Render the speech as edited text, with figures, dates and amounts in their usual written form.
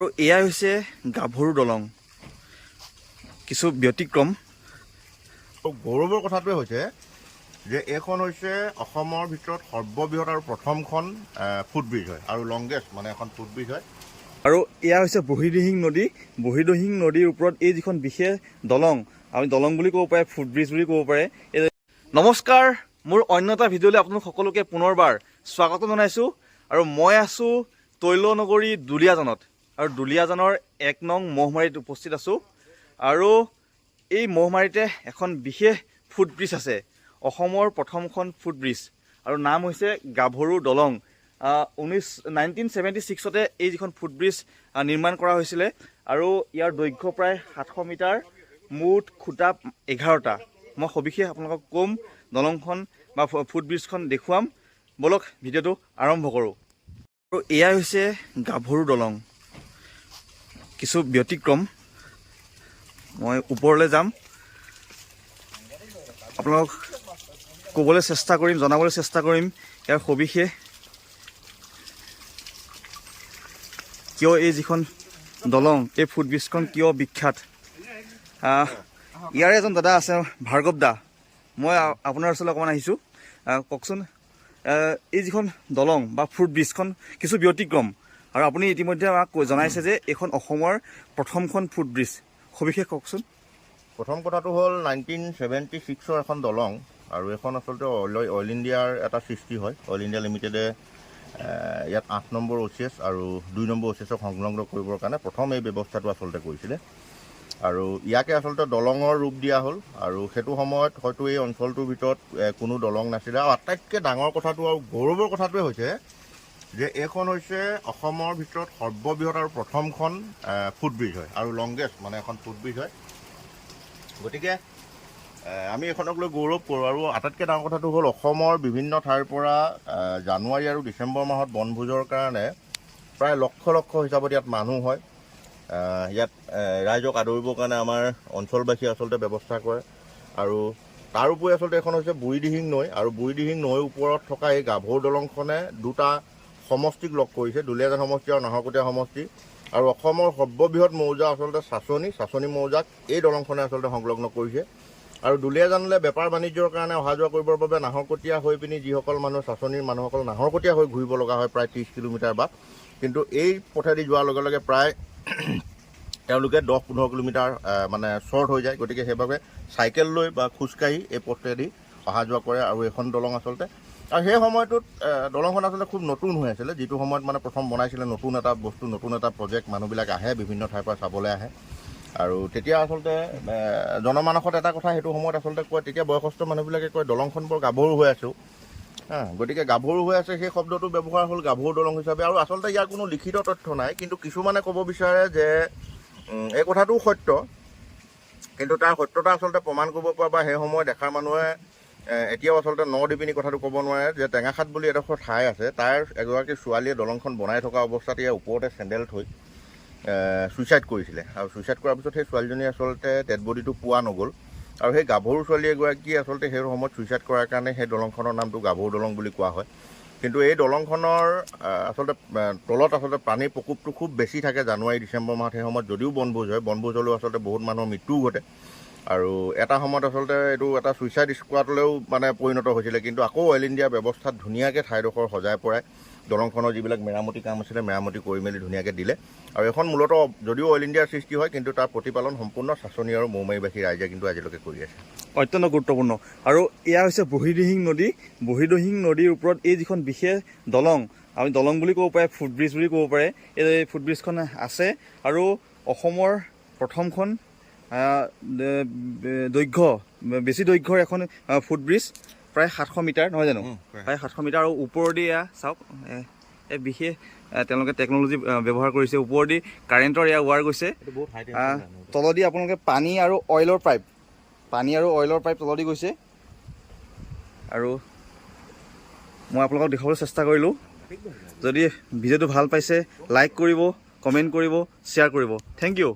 আৰু এয়া হৈছে গাভৰু দলং। কিছু ব্যতিক্ৰম। গৌৰৱৰ কথাটোৱে হৈছে যে এইখন হৈছে অসমৰ ভিতৰত সৰ্ববৃহৎ আৰু প্ৰথমখন ফুটব্ৰিজ হয় আৰু লংগেষ্ট মানে এখন ফুটব্ৰিজ হয়। আৰু এয়া হৈছে বুঢ়ীদিহিং নদী। বুঢ়ীদিহিং নদীৰ ওপৰত এই যিখন বিশেষ দলং, আমি দলং বুলি ক'ব পাৰে, ফুটব্ৰিজ বুলি ক'ব পাৰে। নমস্কাৰ, মোৰ অন্য এটা ভিডিঅ'লৈ আপোনালোক সকলোকে পুনৰবাৰ স্বাগত জনাইছোঁ। আৰু মই আছোঁ তৈলনগৰী দুলীয়াজানত, আৰু দুলীয়াজানৰ 1 নং মহমাৰীত উপস্থিত আছোঁ। আৰু এই মহমাৰীতে এখন বিশেষ ফুটব্ৰিজ আছে, অসমৰ প্ৰথমখন ফুটব্ৰিজ, আৰু নাম হৈছে গাভৰু দলং। 1976তে এই যিখন ফুটব্ৰিজ নিৰ্মাণ কৰা হৈছিলে, আৰু ইয়াৰ দৈৰ্ঘ্য প্ৰায় 700 মিটাৰ, মুঠ খুঁটা 11টা। মই সবিশেষ আপোনালোকক ক'ম, দলংখন বা ফুটব্ৰিজখন দেখুৱাম। বলক ভিডিঅ'টো আৰম্ভ কৰোঁ। আৰু এয়া হৈছে গাভৰু দলং। কিছু ব্যতিক্ৰম। মই ওপৰলৈ যাম, আপোনালোকক ক'বলৈ চেষ্টা কৰিম, জনাবলৈ চেষ্টা কৰিম ইয়াৰ সবিশেষ। কিয় এই যিখন দলং, এই ফুটব্ৰিজখন কিয় বিখ্যাত। ইয়াৰে এজন দাদা আছে, ভাৰ্গৱ দা। মই আপোনাৰ ওচৰলৈ অকণমান আহিছোঁ, কওকচোন এই যিখন দলং বা ফুটব্ৰিজখন কিছু ব্যতিক্ৰম, আৰু আপুনি ইতিমধ্যে আমাক জনাইছে যে এইখন অসমৰ প্ৰথমখন ফুটব্ৰিজ। সবিশেষ কওকচোন। প্ৰথম কথাটো হ'ল 1976ৰ এখন দলং, আৰু এইখন আচলতে অইল ইণ্ডিয়াৰ এটা সৃষ্টি হয়। অইল ইণ্ডিয়া লিমিটেডে ইয়াত 8 নম্বৰ OCS আৰু 2 নম্বৰ OCSক সংলগ্ন কৰিবৰ কাৰণে প্ৰথম এই ব্যৱস্থাটো আচলতে কৰিছিলে, আৰু ইয়াকে আচলতে দলঙৰ ৰূপ দিয়া হ'ল। আৰু সেইটো সময়ত হয়তো এই অঞ্চলটোৰ ভিতৰত কোনো দলং নাছিলে। আৰু আটাইতকৈ ডাঙৰ কথাটো আৰু গৌৰৱৰ কথাটোৱে হৈছে যে এইখন হৈছে অসমৰ ভিতৰত সৰ্ববৃহৎ আৰু প্ৰথমখন ফুটব্ৰিজ হয় আৰু লংগেষ্ট মানে এখন ফুটব্ৰিজ হয়। গতিকে আমি এইখনক লৈ গৌৰৱ কৰোঁ। আৰু আটাইতকৈ ডাঙৰ কথাটো হ'ল অসমৰ বিভিন্ন ঠাইৰ পৰা জানুৱাৰী আৰু ডিচেম্বৰ মাহত বনভোজৰ কাৰণে প্ৰায় লক্ষ লক্ষ হিচাপত ইয়াত মানুহ হয়। ইয়াত ৰাইজক আদৰিবৰ কাৰণে আমাৰ অঞ্চলবাসীয়ে আচলতে ব্যৱস্থা কৰে। আৰু তাৰ উপৰি আচলতে এখন হৈছে বুঢ়ীদিহিং নৈ, আৰু বুঢ়ীদিহিং নৈৰ ওপৰত থকা এই গাভৰু দলংখনে দুটা সমষ্টিক লগ কৰিছে, দুলীয়াজান সমষ্টি আৰু নাহৰকটীয়া সমষ্টি। আৰু অসমৰ সৰ্ববৃহৎ মৌজা আচলতে চাচনি মৌজাক এই দলংখনে আচলতে সংলগ্ন কৰিছে। আৰু দুলীয়াজানলৈ বেপাৰ বাণিজ্যৰ কাৰণে অহা যোৱা কৰিবৰ বাবে নাহৰকটীয়া হৈ পিনি যিসকল মানুহ চাচনিৰ মানুহসকল নাহৰকটীয়া হৈ ঘূৰিব লগা হয়, প্ৰায় 30 কিলোমিটাৰ বাট, কিন্তু এই পথেদি যোৱাৰ লগে লগে প্ৰায় তেওঁলোকে 10-15 কিলোমিটাৰ মানে শ্বৰ্ট হৈ যায়। গতিকে সেইবাবে চাইকেল লৈ বা খোজকাঢ়ি এই পথেদি অহা যোৱা কৰে। আৰু এইখন দলং আচলতে, আৰু সেই সময়টোত দলংখন আচলতে খুব নতুন হৈ আছিলে, যিটো সময়ত মানে প্ৰথম বনাইছিলে, নতুন এটা বস্তু, নতুন এটা প্ৰজেক্ট, মানুহবিলাক আহে, বিভিন্ন ঠাইৰ পৰা চাবলৈ আহে। আৰু তেতিয়া আচলতে জনমানসত এটা কথা সেইটো সময়ত আচলতে কয়, তেতিয়া বয়সস্থ মানুহবিলাকে কয় দলংখন বৰ গাভৰু হৈ আছোঁ। গতিকে গাভৰু হৈ আছে, সেই শব্দটো ব্যৱহাৰ হ'ল গাভৰু দলং হিচাপে। আৰু আচলতে ইয়াৰ কোনো লিখিত তথ্য নাই, কিন্তু কিছুমানে ক'ব বিচাৰে যে এই কথাটোও সত্য, কিন্তু তাৰ সত্যতা আচলতে প্ৰমাণ কৰিব পৰা বা সেই সময় দেখাৰ মানুহে এতিয়াও আচলতে দি পিনি কথাটো ক'ব নোৱাৰে যে টেঙাখাত বুলি এডোখৰ ঠাই আছে, তাৰ এগৰাকী ছোৱালীয়ে দলংখন বনাই থকা অৱস্থাত ইয়াৰ ওপৰতে চেণ্ডেল থৈ ছুইচাইড কৰিছিলে। আৰু ছুইচাইড কৰাৰ পিছত সেই ছোৱালীজনী আচলতে ডেড বডিটো পোৱা নগ'ল। আৰু সেই গাভৰু ছোৱালী এগৰাকীয়ে আচলতে সেই সময়ত ছুইচাইড কৰাৰ কাৰণে সেই দলংখনৰ নামটো গাভৰু দলং বুলি কোৱা হয়। কিন্তু এই দলংখনৰ আচলতে তলত আচলতে পানীৰ প্ৰকোপটো খুব বেছি থাকে জানুৱাৰী ডিচেম্বৰ মাহত। সেই সময়ত যদিও বনভোজ হয়, বনভোজ হ'লেও আচলতে বহুত মানুহৰ মৃত্যুও ঘটে। আৰু এটা সময়ত আচলতে এইটো এটা ছুইচাইড স্কোৱাডলৈও মানে পৰিণত হৈছিলে। কিন্তু আকৌ অইল ইণ্ডিয়াৰ ব্যৱস্থাত ধুনীয়াকৈ ঠাইডোখৰ সজাই পৰাই দলংখনৰ যিবিলাক মেৰামতি কাম আছিলে, মেৰামতি কৰি মেলি ধুনীয়াকৈ দিলে। আৰু এখন মূলতঃ যদিও অইল ইণ্ডিয়াৰ সৃষ্টি হয়, কিন্তু তাৰ প্ৰতিপালন সম্পূৰ্ণ চাচনি আৰু মৌমাৰীবাসী ৰাইজে কিন্তু আজিলৈকে কৰি আছে। অত্যন্ত গুৰুত্বপূৰ্ণ। আৰু এয়া হৈছে বুঢ়ীদিহিং নদী। বুঢ়ীদিহিং নদীৰ ওপৰত এই যিখন বিশেষ দলং, আমি দলং বুলি ক'ব পাৰে, ফুটব্ৰিজ বুলি ক'ব পাৰে, এই ফুটব্ৰিজখন আছে। আৰু অসমৰ প্ৰথমখন বেছি দৈৰ্ঘ্যৰ এখন ফুটব্ৰিজ, প্ৰায় 700 মিটাৰ, নহয় জানো? প্ৰায় 700 মিটাৰ। আৰু ওপৰেদি এয়া চাওক, এই বিশেষ তেওঁলোকে টেকন'লজি ব্যৱহাৰ কৰিছে। ওপৰেদি কাৰেণ্টৰ এয়া ৱায়াৰ গৈছে, তলেদি আপোনালোকে পানী আৰু অইলৰ পাইপ তলেদি গৈছে। আৰু মই আপোনালোকক দেখুৱাবলৈ চেষ্টা কৰিলোঁ। যদি ভিডিঅ'টো ভাল পাইছে, লাইক কৰিব, কমেণ্ট কৰিব, শ্বেয়াৰ কৰিব। Thank U.